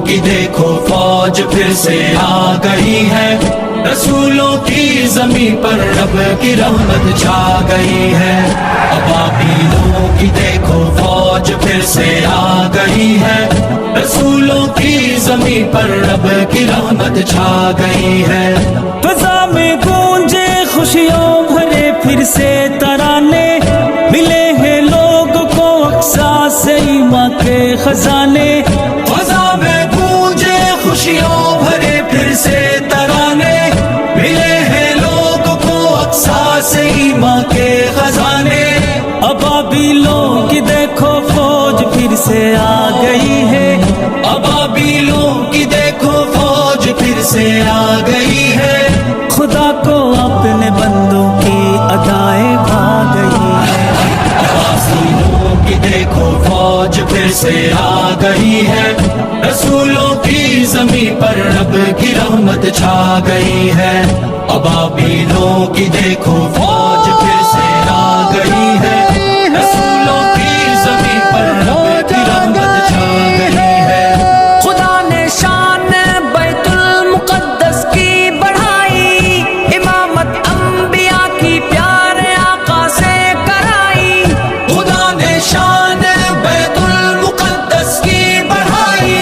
की देखो फौज फिर से आ गई है, रसूलों की ज़मीं पर रब की रहमत छा गई है। अबाबीलों की देखो फौज फिर से आ गई है, रसूलों की ज़मीं पर रब की रहमत छा गई है। फ़ज़ा में गूंजे खुशियों भरे फिर से तराने, मिले हैं लोगों को अक्सा से ईमान के खजाने। फ़ज़ा में गूंजे खुशियों भरे फिर से तराने, मिले हैं लोगों को अक्सा से ईमान के खजाने। अबाबीलों की देखो फौज फिर से आ गई है, अबाबीलों की देखो फौज फिर से आ गई है। खुदा को अपने बंदों की अदाएं भा गई है। अबाबीलों की देखो फौज फिर से आ गई है, रसूलों की ज़मीं पर रब की रहमत छा गई है। अबाबीलों की देखो फौज फिर से आ गई है, रसूलों की ज़मीं पर रब की रहमत छा गई है। खुदा ने शान बैतुल मुक़द्दस की बढ़ाई, इमामत अंबिया की प्यारे आका से कराई। खुदा ने शान बैतुल मुक़द्दस की बढ़ाई,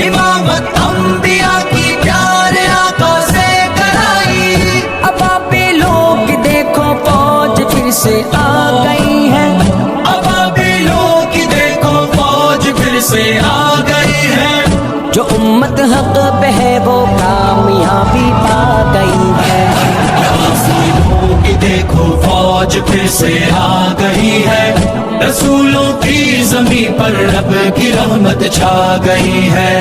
इमामत अंबिया की प्यारे आका से कराई। अबाबीलों की देखो फौज फिर से आ गई है, अबाबीलों की देखो फौज फिर से आ गई है। जो उम्मत हक पे है वो कामयाबी पा गई है। अबाबीलों की देखो फौज फिर से आ गई है, रसूलों की ज़मीं पर रब की रहमत छा गई है।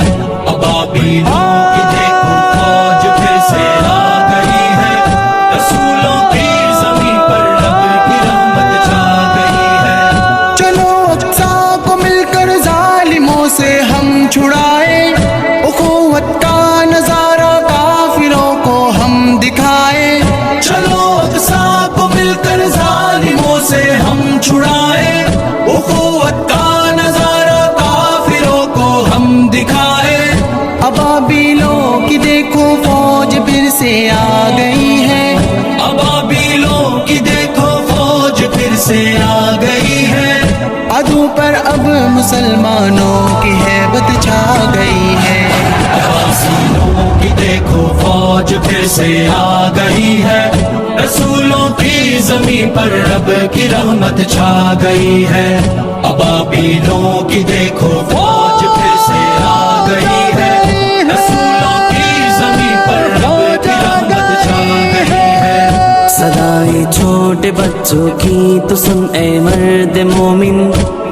अबाबीलों की देखो फौज फिर से आ गई है, रसूलों की ज़मीं पर रब की रहमत छा गई है। चलो अक्सा को मिलकर जालिमों से हम छुड़ाए, उखुवत का नजारा काफिरों को हम दिखाए। चलो अक्सा को मिलकर जालिमों से हम छुड़ाए, उखुवत का नजारा काफिरों को हम दिखाए। अबाबीलों की देखो फौज फिर से आ गई है, अबाबीलों की देखो फौज फिर से आ गई है। अदू पर अब मुसलमानों की हैबत छा गई है। अबाबीलों की देखो फौज फिर से आ गई है, रसूलों की ज़मीं पर रब की रहमत छा गई है। अबाबीलों की देखो फौज फिर से आ गई है, रसूलों की ज़मीं पर रब की रहमत छा गई है। सदाएं छोटे बच्चों की तो सुन ए मर्द मोमिन,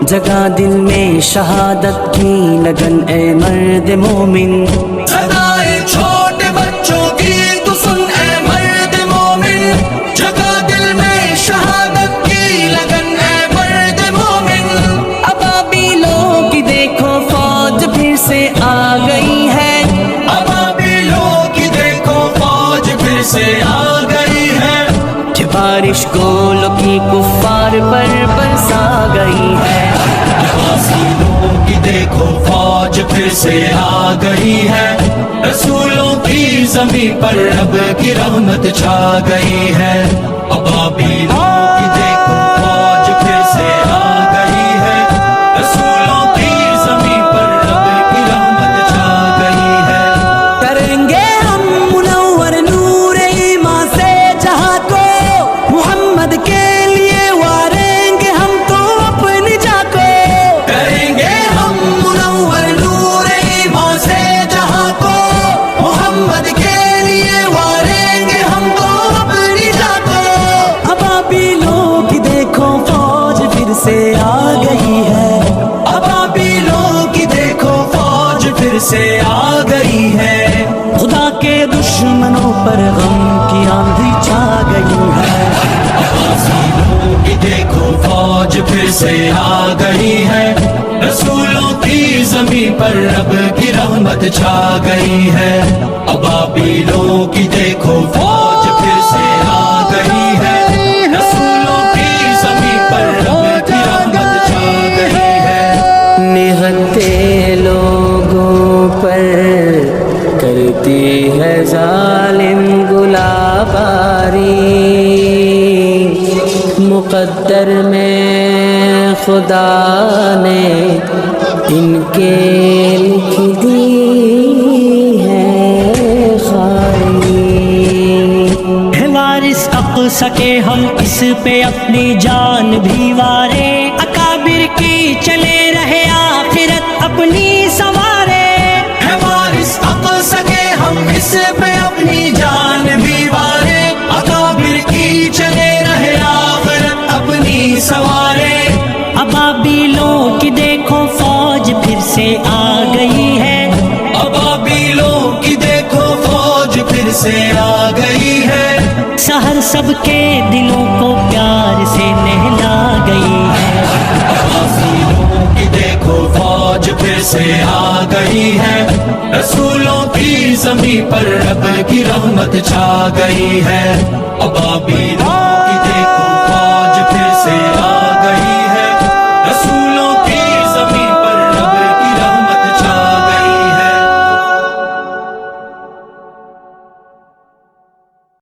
जगा दिल में शहादत की लगन ए मर्द मोमिन। सदाएं छोटे बच्चों की तो सुन ए मर्द मोमिन, जगा दिल में शहादत की लगन ए मर्द मोमिन। अबाबीलों की देखो फौज फिर से आ गई है, अबाबीलों की देखो फौज फिर से आ गई है। कि बारिश गोलों की कुफ्फार पर बरसा गई है। अबाबीलों की देखो फौज फिर से आ गई है, रसूलों की ज़मीं पर रब की रहमत छा गई है। अबाबीलों की देखो फौज फिर से आ गई है, रसूलों की ज़मीं पर रब की रहमत छा गई है। करेंगे हम मुनव्वर नूरे ईमान से जहां को, मोहम्मद के लिए वारेंगे हम तो अपनी जान को। करेंगे हम मुनव्वर नूरे ईमान से जहां को, मोहम्मद के लिए वारेंगे हम तो अपनी जान को। अबाबीलों की देखो फौज फिर से आ गई है, अबाबीलों की देखो फौज फिर से आ गई है। खुदा के दुश्मनों पर गम की आंधी छा गई है। अबाबीलों की देखो फौज फिर से आ गई है, रसूलों की ज़मीं पर रब की रहमत छा गई है। अबाबीलों की देखो फौज फिर से आ गई है, रसूलों की ज़मीं पर रब की रहमत छा गई है। निहत्ते लोगों पर کرتی ہے ظالم گلاباری، مقدر میں خدا نے ان کے لکھ دی ہے خاری۔ ہے وارث اقصی کے ہم اس پہ اپنی جان بھی وارے، اکابر کی چلے رہے آخرت اپنی سوارے۔ ہے وارث اقصی کے ہم اس پہ اپنی جان بھی وارے، اکابر کی چلے رہے آخرت اپنی سوارے۔ ابابیلوں کی دیکھو فوج پھر سے آ گئی ہے، ابابیلوں کی دیکھو فوج پھر سے آ گئی ہے، سحر سب کے دلوں کو پیار سے نہلا گئی ہے۔ ابابیلوں کی دیکھو فوج پھر سے آ گئی ہے، رسولوں کی زمین پر رب کی رحمت چھا گئی ہے۔ ابابیلوں